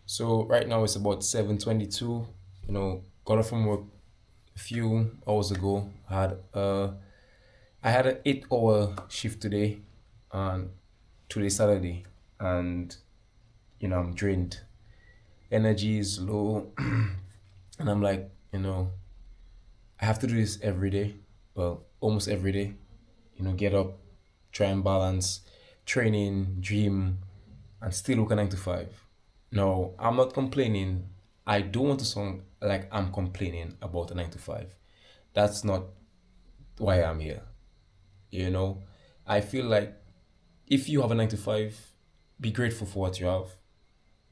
So right now it's about 7:22. Got off from work a few hours ago. I had an 8 hour shift today and today Saturday, and I'm drained. Energy is low, and I'm like, I have to do this every day. Well, almost every day. Get up, try and balance training, dream, and still work a 9 to 5. No, I'm not complaining. I don't want to sound like I'm complaining about a 9 to 5. That's not why I'm here. You know, I feel like if you have a 9 to 5, be grateful for what you have,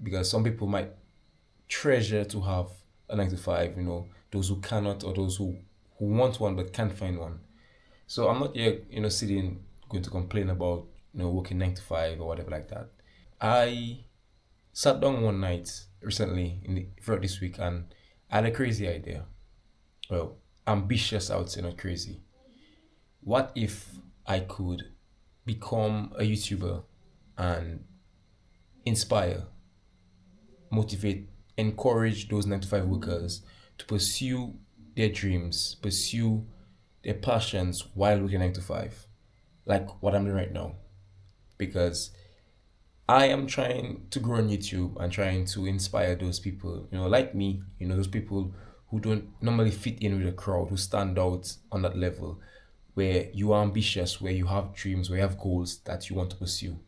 because some people might treasure to have a 9 to 5. Those who cannot, or those who want one but can't find one. So I'm not here, sitting going to complain about working 9 to 5 or whatever like that. I sat down one night recently throughout this week, and I had a crazy idea. Well, ambitious, I would say, not crazy. What if I could become a YouTuber and inspire, motivate, encourage those 9 to 5 workers to pursue their dreams, pursue their passions while working 9 to 5, like what I'm doing right now? Because I am trying to grow on YouTube and trying to inspire those people, like me, those people who don't normally fit in with the crowd, who stand out on that level, where you are ambitious, where you have dreams, where you have goals that you want to pursue.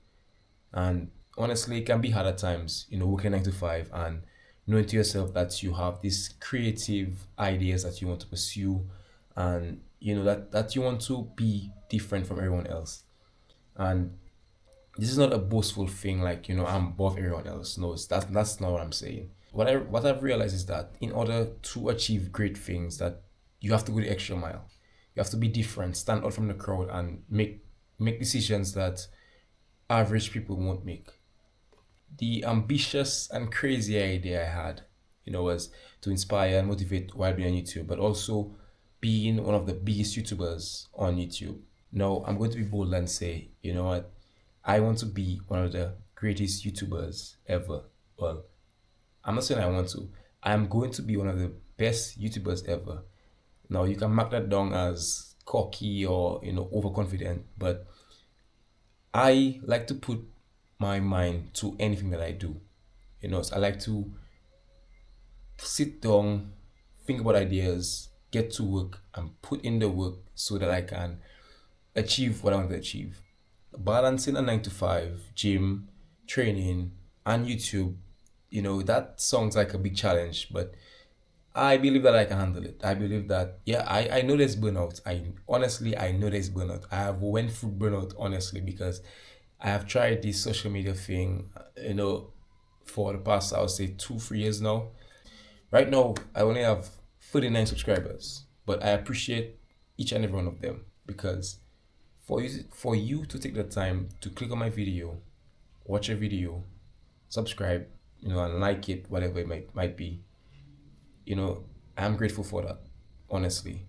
And honestly, it can be hard at times, working 9 to 5 and knowing to yourself that you have these creative ideas that you want to pursue, and that you want to be different from everyone else. And this is not a boastful thing, like I'm above everyone else. No, that's not what I'm saying. What I've realized is that in order to achieve great things, that you have to go the extra mile. You have to be different, stand out from the crowd, and make decisions that average people won't make. The ambitious and crazy idea I had, was to inspire and motivate while being on YouTube, but also being one of the biggest YouTubers on YouTube. No, I'm going to be bold and say, you know what? I want to be one of the greatest YouTubers ever. Well, I'm not saying I want to. I'm going to be one of the best YouTubers ever. Now, you can mark that down as cocky or, overconfident, but I like to put my mind to anything that I do. So I like to sit down, think about ideas, get to work, and put in the work so that I can achieve what I want to achieve. Balancing a 9 to 5, gym, training, and YouTube, that sounds like a big challenge, but I believe that I can handle it. I believe that, yeah, I know there's burnout. I know there's burnout. I have went through burnout, honestly, because I have tried this social media thing, for the past, I would say, 2, 3 years now. Right now, I only have 39 subscribers, but I appreciate each and every one of them, because for you to take the time to click on my video, watch a video, subscribe, and like it, whatever it might be, I'm grateful for that, honestly.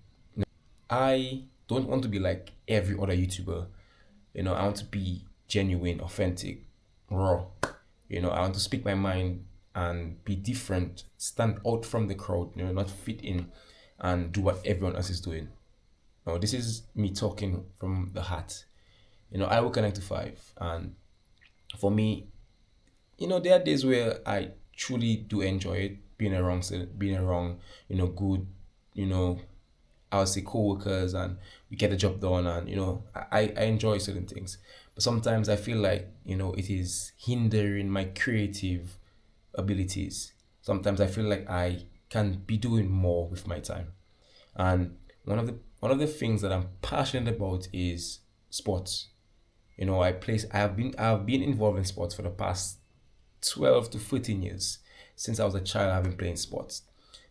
I don't want to be like every other YouTuber. I want to be genuine, authentic, raw. I want to speak my mind and be different, stand out from the crowd, not fit in and do what everyone else is doing. Now, this is me talking from the heart. I work a 9 to 5, and for me, there are days where I truly do enjoy it, being around, good, you know, I would say co-workers, and we get the job done, and I enjoy certain things. But sometimes I feel like it is hindering my creative abilities. Sometimes I feel like I can be doing more with my time. And one of the things that I'm passionate about is sports. I have been involved in sports for the past 12 to 14 years. Since I was a child, I've been playing sports.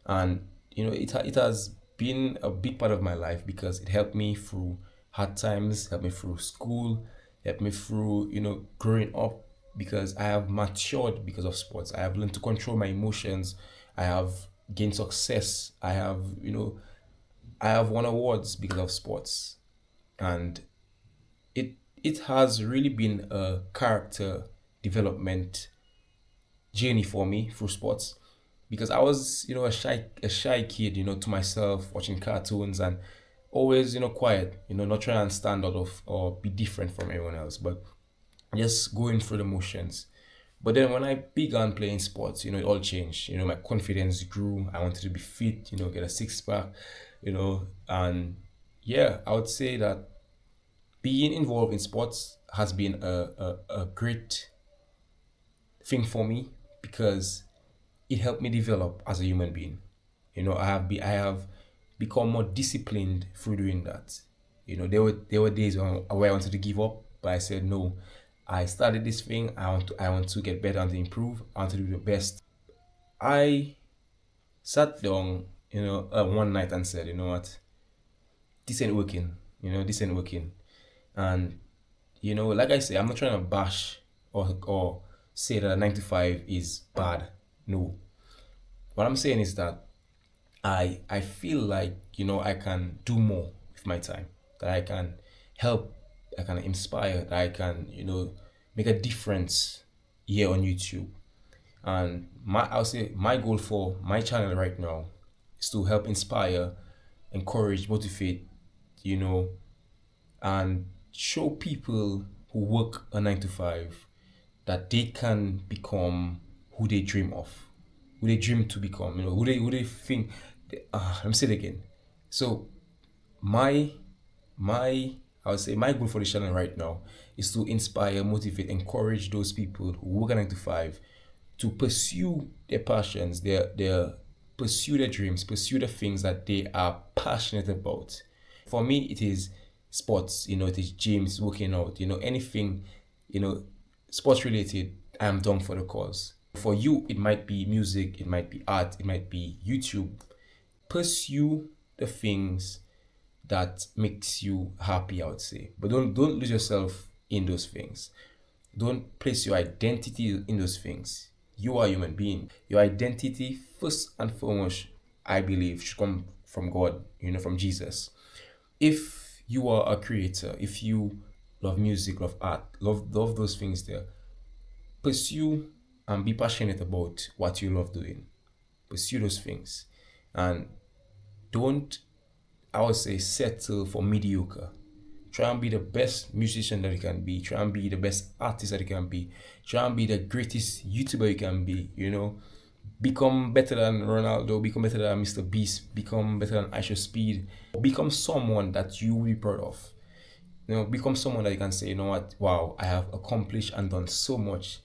And it has been a big part of my life, because it helped me through hard times, helped me through school, helped me through growing up, because I have matured because of sports. I have learned to control my emotions. I have gained success. I have won awards because of sports. And it it has really been a character development journey for me through sports because I was, a shy kid, to myself, watching cartoons and always, quiet, not trying to stand out of or be different from everyone else, but just going through the motions. But then when I began playing sports, it all changed. My confidence grew. I wanted to be fit, get a six pack, and yeah, I would say that being involved in sports has been a great thing for me because it helped me develop as a human being. I have become more disciplined through doing that. There were days where I wanted to give up, but I said no. I started this thing. I want to get better and to improve. I want to do the best. I sat down, one night and said, you know what, this ain't working. This ain't working. And like I say, I'm not trying to bash or say that a 9 to 5 is bad. No. What I'm saying is that I feel like I can do more with my time. That I can help, I can inspire, that I can make a difference here on YouTube. And I'll say my goal for my channel right now is to help inspire, encourage, motivate, you know, and show people who work a 9 to 5 that they can become who they dream of, who they dream to become, who they think. Let me say it again. So my my I would say my goal for the channel right now is to inspire, motivate, encourage those people who work a 9 to 5 to pursue their passions, their pursue their dreams, pursue the things that they are passionate about. For me, it is sports. It is gyms, working out. Anything, you know, sports related. I am down for the cause. For you, it might be music, it might be art, it might be YouTube. Pursue the things that makes you happy, I would say, but don't lose yourself in those things. Don't place your identity in those things. You are a human being. Your identity, first and foremost, I believe, should come from God, from Jesus. If you are a creator, if you love music, love art, love those things there, pursue and be passionate about what you love doing. Pursue those things. And don't, I would say, settle for mediocre. Try and be the best musician that you can be. Try and be the best artist that you can be. Try and be the greatest YouTuber you can be. Become better than Ronaldo, become better than Mr. Beast, become better than Aisha Speed. Become someone that you will be proud of. Become someone that you can say, you know what, wow, I have accomplished and done so much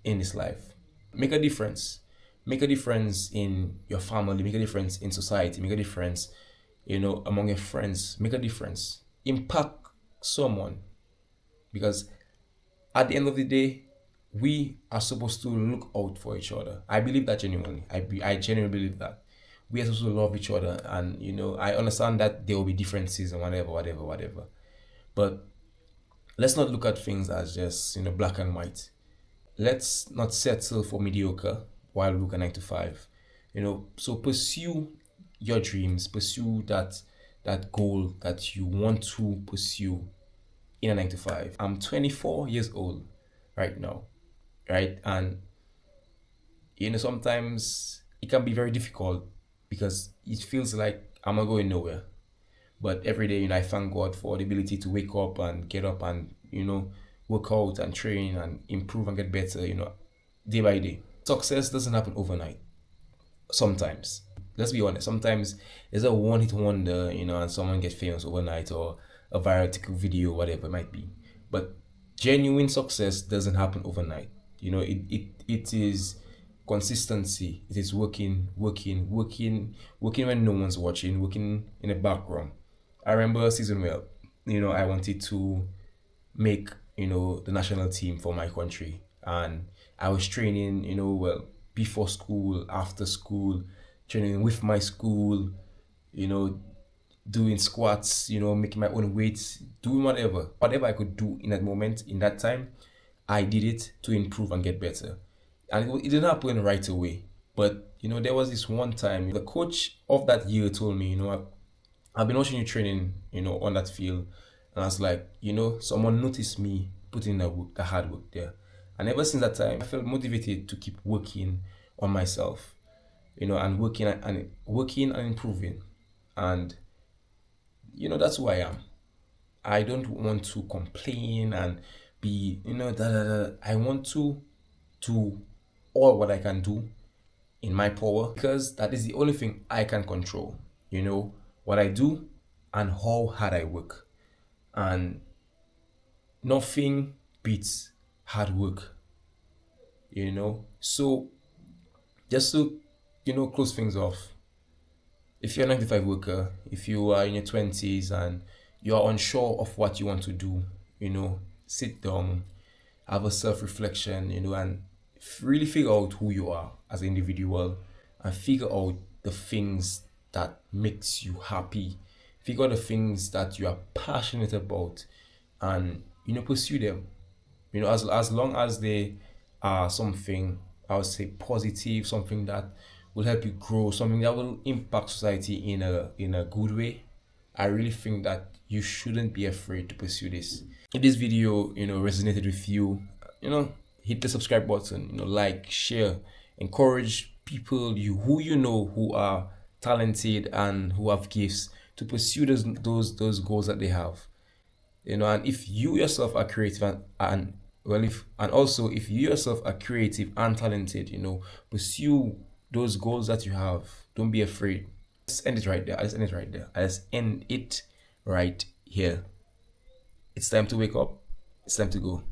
in this life. Make a difference. Make a difference in your family, make a difference in society, make a difference, among your friends, make a difference. Impact someone. Because at the end of the day, we are supposed to look out for each other. I believe that genuinely. I genuinely believe that. We are supposed to love each other. And, I understand that there will be differences and whatever. But let's not look at things as just, black and white. Let's not settle for mediocre while we work a 9 to 5. So pursue your dreams, pursue that goal that you want to pursue in a 9 to 5. I'm 24 years old right now, right? And sometimes it can be very difficult because it feels like I'm not going nowhere. But every day, I thank God for the ability to wake up and get up and, work out and train and improve and get better, day by day. Success doesn't happen overnight. Sometimes. Let's be honest. Sometimes it's a one hit wonder, and someone gets famous overnight or a viral TikTok video, whatever it might be. But genuine success doesn't happen overnight. It is consistency. It is working when no one's watching, working in the background. I remember season well, I wanted to make, the national team for my country. And I was training, well, before school, after school, training with my school, you know, doing squats, making my own weights, doing whatever I could do in that moment, in that time, I did it to improve and get better. And it didn't happen right away. But, there was this one time, the coach of that year told me, I've been watching you training, on that field. And I was like, someone noticed me putting the hard work there. And ever since that time, I felt motivated to keep working on myself, and working and improving. And that's who I am. I don't want to complain and be, da, da, da. I want to do all what I can do in my power, because that is the only thing I can control. What I do and how hard I work. And nothing beats hard work. So just to close things off, if you're a 95 worker, if you are in your 20s and you're unsure of what you want to do, sit down, have a self-reflection, and really figure out who you are as an individual, and figure out the things that makes you happy, figure out the things that you are passionate about, and pursue them. As long as they are something, I would say, positive, something that will help you grow, something that will impact society in a good way. I really think that you shouldn't be afraid to pursue this. If this video resonated with you, hit the subscribe button, like, share, encourage people who are talented and who have gifts to pursue those goals that they have. And if you yourself are creative and well, if and also if you yourself are creative and talented, pursue those goals that you have. Don't be afraid. Let's end it right there. Let's end it right there. Let's end it right here. It's time to wake up. It's time to go.